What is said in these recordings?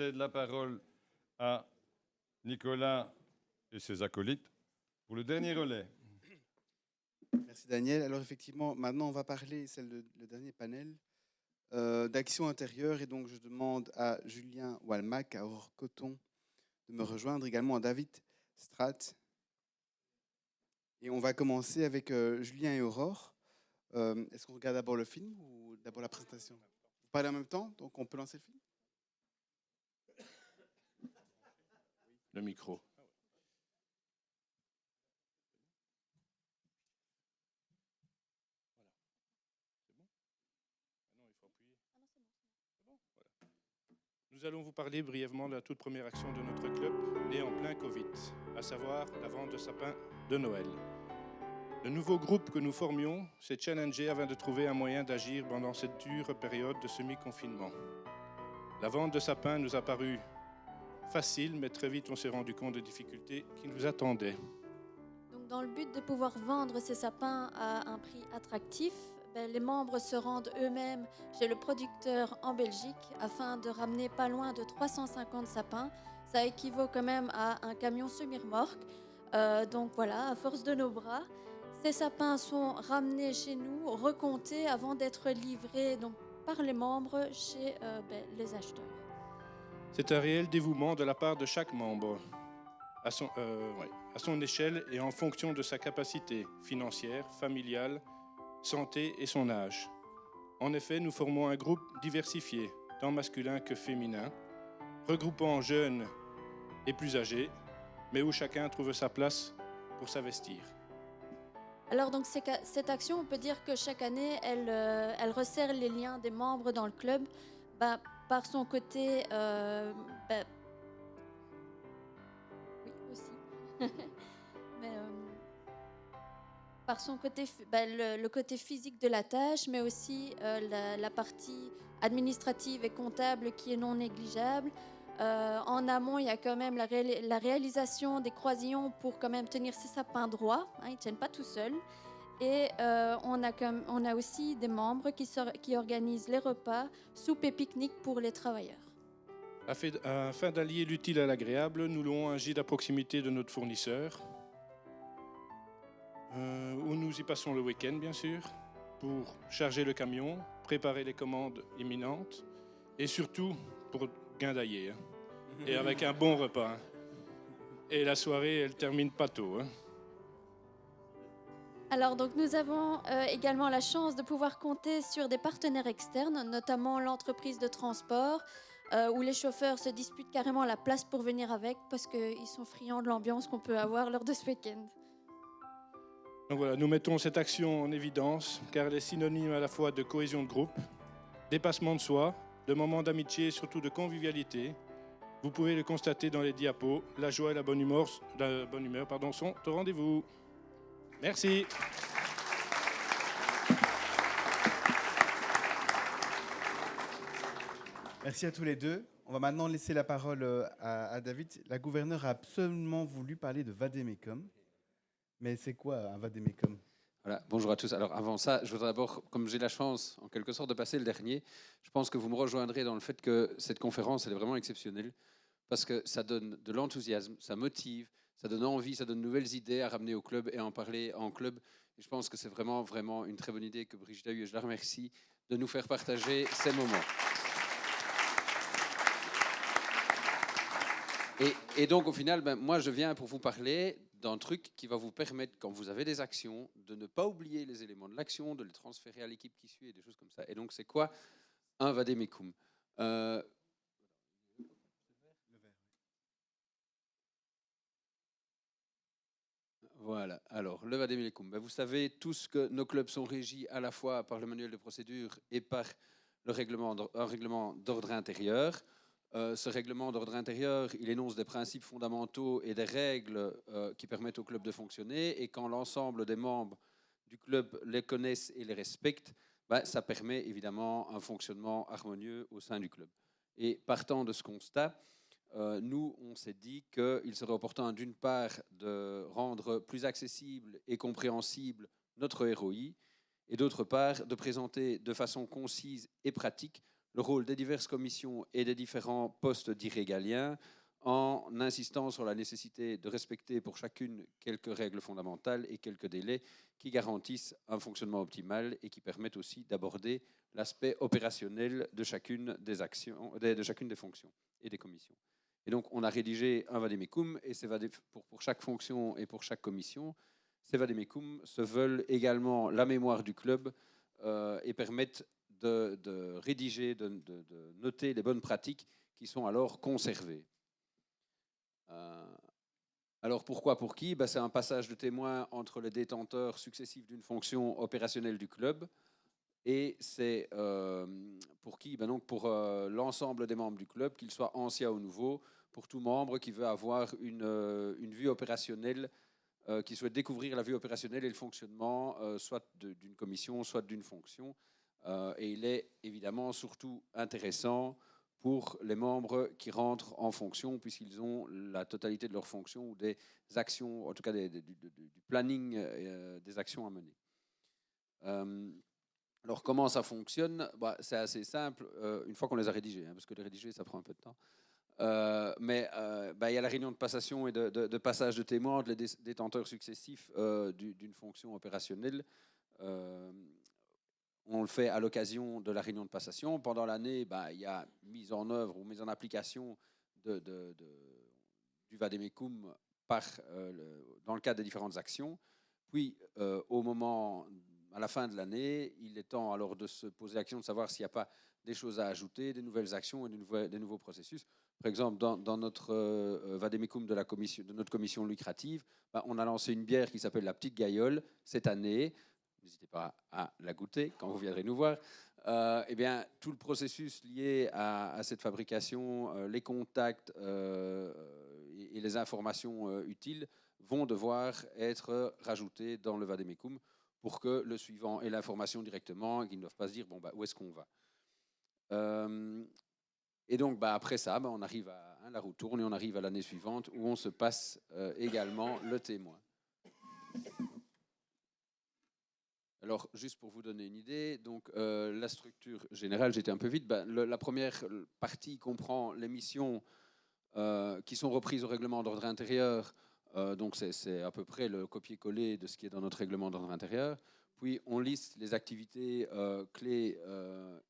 cède la parole à Nicolas et ses acolytes pour le dernier relais. Merci Daniel. Alors effectivement, maintenant on va parler, c'est le dernier panel, d'action intérieure. Et donc je demande à Julien Walmac, à Aurore Coton de me rejoindre, également à David Strat. Et on va commencer avec Julien et Aurore. Est-ce qu'on regarde d'abord le film ou d'abord la présentation? Vous parlez en même temps, donc on peut lancer le film? Le micro. Nous allons vous parler brièvement de la toute première action de notre club, née en plein Covid, à savoir la vente de sapins de Noël. Le nouveau groupe que nous formions s'est challengé afin de trouver un moyen d'agir pendant cette dure période de semi-confinement. La vente de sapins nous a paru facile, mais très vite on s'est rendu compte des difficultés qui nous attendaient. Donc, dans le but de pouvoir vendre ces sapins à un prix attractif, les membres se rendent eux-mêmes chez le producteur en Belgique afin de ramener pas loin de 350 sapins. Ça équivaut quand même à un camion semi-remorque. Donc voilà, à force de nos bras, ces sapins sont ramenés chez nous, recomptés avant d'être livrés donc, par les membres chez les acheteurs. C'est un réel dévouement de la part de chaque membre, à son échelle et en fonction de sa capacité financière, familiale, santé et son âge. En effet, nous formons un groupe diversifié, tant masculin que féminin, regroupant jeunes et plus âgés, mais où chacun trouve sa place pour s'investir. Alors donc cette action, on peut dire que chaque année, elle resserre les liens des membres dans le club par son côté... oui, aussi. Mais, par son côté, le côté physique de la tâche, mais aussi la partie administrative et comptable qui est non négligeable. En amont, il y a quand même la réalisation des croisillons pour quand même tenir ces sapins droits. Ils ne tiennent pas tout seuls. Et on a aussi des membres qui organisent les repas, soupes et pique-niques pour les travailleurs. Afin d'allier l'utile à l'agréable, nous louons un gîte à proximité de notre fournisseur, où nous y passons le week-end, bien sûr, pour charger le camion, préparer les commandes imminentes et surtout pour guindailler. Et avec un bon repas. Et la soirée, elle termine pas tôt. Alors, donc, nous avons également la chance de pouvoir compter sur des partenaires externes, notamment l'entreprise de transport, où les chauffeurs se disputent carrément la place pour venir avec parce qu'ils sont friands de l'ambiance qu'on peut avoir lors de ce week-end. Donc voilà, nous mettons cette action en évidence car elle est synonyme à la fois de cohésion de groupe, dépassement de soi, de moments d'amitié et surtout de convivialité. Vous pouvez le constater dans les diapos, la joie et la bonne humeur sont au rendez-vous. Merci. Merci à tous les deux. On va maintenant laisser la parole à David. La gouverneure a absolument voulu parler de vadémécum. Mais c'est quoi un vadémécum? Voilà, bonjour à tous. Alors avant ça, je voudrais d'abord, comme j'ai la chance en quelque sorte de passer le dernier, je pense que vous me rejoindrez dans le fait que cette conférence, elle est vraiment exceptionnelle parce que ça donne de l'enthousiasme, ça motive, ça donne envie, ça donne de nouvelles idées à ramener au club et à en parler en club. Et je pense que c'est vraiment, vraiment une très bonne idée que Brigitte a eue et je la remercie de nous faire partager ces moments. Et donc, au final, moi, je viens pour vous parler d'un truc qui va vous permettre, quand vous avez des actions, de ne pas oublier les éléments de l'action, de les transférer à l'équipe qui suit et des choses comme ça. Et donc, c'est quoi un vadémécum? Voilà, alors, le vadémécum. Vous savez tous que nos clubs sont régis à la fois par le manuel de procédure et par un règlement d'ordre intérieur. Ce règlement d'ordre intérieur, il énonce des principes fondamentaux et des règles qui permettent au club de fonctionner. Et quand l'ensemble des membres du club les connaissent et les respectent, ça permet évidemment un fonctionnement harmonieux au sein du club. Et partant de ce constat, nous, on s'est dit qu'il serait opportun d'une part de rendre plus accessible et compréhensible notre ROI et d'autre part de présenter de façon concise et pratique le rôle des diverses commissions et des différents postes dits régaliens, en insistant sur la nécessité de respecter pour chacune quelques règles fondamentales et quelques délais qui garantissent un fonctionnement optimal et qui permettent aussi d'aborder l'aspect opérationnel de chacune des actions, de chacune des fonctions et des commissions. Et donc, on a rédigé un vademecum, et pour chaque fonction et pour chaque commission, ces vademecum se veulent également la mémoire du club et permettent de rédiger, de noter les bonnes pratiques qui sont alors conservées. Alors pourquoi, pour qui? C'est un passage de témoin entre les détenteurs successifs d'une fonction opérationnelle du club, et c'est pour qui? Donc pour l'ensemble des membres du club, qu'ils soient anciens ou nouveaux, pour tout membre qui veut avoir une vue opérationnelle, qui souhaite découvrir la vue opérationnelle et le fonctionnement, soit d'une commission, soit d'une fonction. Et il est évidemment surtout intéressant pour les membres qui rentrent en fonction, puisqu'ils ont la totalité de leurs fonctions ou des actions, en tout cas du planning des actions à mener. Alors comment ça fonctionne? C'est assez simple, une fois qu'on les a rédigés, parce que les rédiger, ça prend un peu de temps. Mais il y a la réunion de passation et de passage de témoins entre les détenteurs successifs d'une fonction opérationnelle. On le fait à l'occasion de la réunion de passation. Pendant l'année, il y a mise en œuvre ou mise en application du vademecum dans le cadre des différentes actions. Puis, à la fin de l'année, il est temps alors de se poser la question de savoir s'il n'y a pas des choses à ajouter, des nouvelles actions et des nouveaux processus. Par exemple, dans notre vademecum de notre commission lucrative, on a lancé une bière qui s'appelle la Petite Gaillole cette année. N'hésitez pas à la goûter quand vous viendrez nous voir. Tout le processus lié à cette fabrication, les contacts et les informations utiles vont devoir être rajoutés dans le vademecum pour que le suivant ait l'information directement et qu'ils ne doivent pas se dire où est-ce qu'on va. Et donc après ça, on arrive à la roue tourne et on arrive à l'année suivante où on se passe également le témoin. Alors, juste pour vous donner une idée, donc, la structure générale, j'étais un peu vite. La première partie comprend les missions qui sont reprises au règlement d'ordre intérieur. Donc, c'est à peu près le copier-coller de ce qui est dans notre règlement d'ordre intérieur. Puis, on liste les activités clés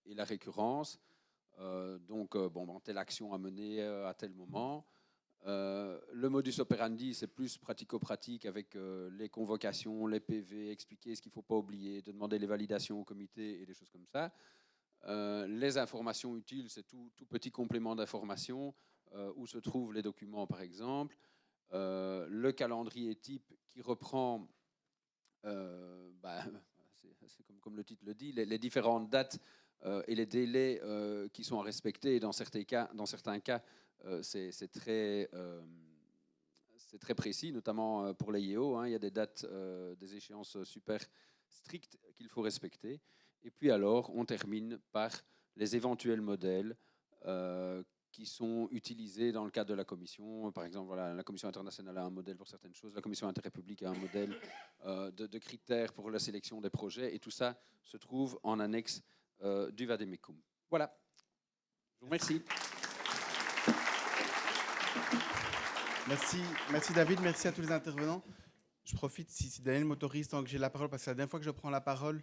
et la récurrence. Telle action à mener à tel moment. Le modus operandi, c'est plus pratico-pratique avec les convocations, les PV, expliquer ce qu'il ne faut pas oublier, de demander les validations au comité et des choses comme ça. Les informations utiles, c'est tout petit complément d'information où se trouvent les documents, par exemple. Le calendrier type qui reprend, c'est comme le titre le dit, les différentes dates et les délais qui sont à respecter. Et dans certains cas, c'est très précis, notamment pour les IEO. Il y a des dates, des échéances super strictes qu'il faut respecter. Et puis alors, on termine par les éventuels modèles qui sont utilisés dans le cadre de la commission. Par exemple, la commission internationale a un modèle pour certaines choses, la commission interrépublique a un modèle de critères pour la sélection des projets, et tout ça se trouve en annexe du vademecum. Voilà. Je vous remercie. Merci David, merci à tous les intervenants. Je profite, si Daniel m'autorise, tant que j'ai la parole, parce que c'est la dernière fois que je prends la parole,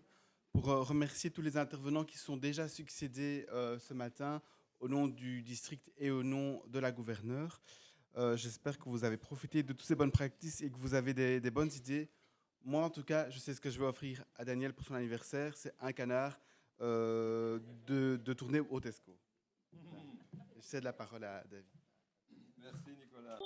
pour remercier tous les intervenants qui se sont déjà succédés ce matin au nom du district et au nom de la gouverneure. J'espère que vous avez profité de toutes ces bonnes pratiques et que vous avez des bonnes idées. Moi, en tout cas, je sais ce que je vais offrir à Daniel pour son anniversaire, c'est un canard de tournée au Tesco. Je cède la parole à David. Merci Nicolas.